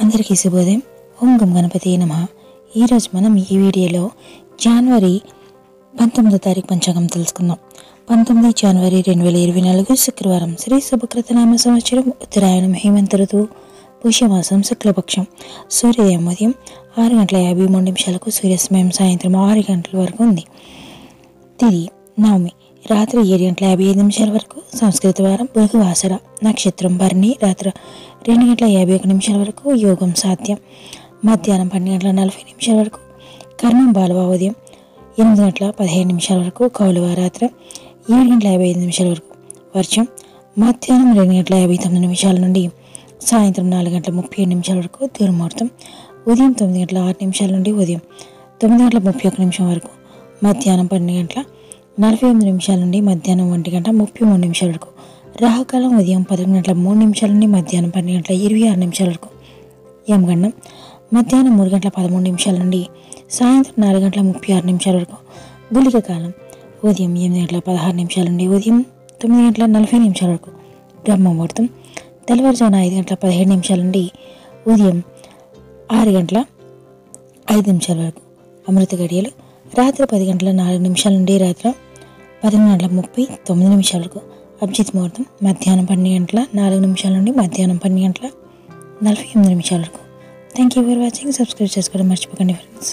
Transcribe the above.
అందరికీ శుభోదయం. ఓం గం గణపతి నమః. ఈరోజు మనం ఈ వీడియోలో జనవరి 19వ తారీఖు పంచాంగం తెలుసుకుందాం. 19 జనవరి 2024 శుక్రవారం. శ్రీ శుభకృతనామ సంవత్సరం ఉత్తరాయణం హేమంత ఋతువు పుష్యమాసం శుక్లపక్షం. సూర్యోదయం ఉదయం 6:53 సూర్యాస్తమయం సాయంత్రం 6 గంటల వరకు ఉంది. తిది నవమి రాత్రి 7:55 వరకు. సంస్కృత వారం బృహవాసర. నక్షత్రం భరణి. రాత్రి 2:51 వరకు. యోగం సాధ్యం. మధ్యాహ్నం 12:40 వరకు. కర్ణం బాలవ. ఉదయం 8:15 వరకు. కౌలవ. రాత్రి 7:55 వరకు. వర్షం మధ్యాహ్నం 2:59 నుండి సాయంత్రం 4:37 వరకు. దుర్ముహూర్తం ఉదయం 9:06 నుండి ఉదయం 9:31 వరకు. మధ్యాహ్నం 12:48 నుండి మధ్యాహ్నం 1:33 వరకు. రాహుకాలం ఉదయం 11:03 నుండి మధ్యాహ్నం 12:26 వరకు. యమగండం మధ్యాహ్నం 3:13 నుండి సాయంత్రం 4:36 వరకు. గుళిక కాలం ఉదయం 8:16 నుండి ఉదయం 9:40 వరకు. బ్రహ్మముహూర్తం తెల్లవారుజామున 5:17 నుండి ఉదయం 6:05 వరకు. అమృత గడియలు రాత్రి 10:04 నుండి రాత్రి 11:39 వరకు. అభిజిత్ ముహూర్తం మధ్యాహ్నం 12:04 నుండి మధ్యాహ్నం 12:48 వరకు. Thank you for watching. Subscribe చేసుకోవడం మర్చిపోకండి ఫ్రెండ్స్.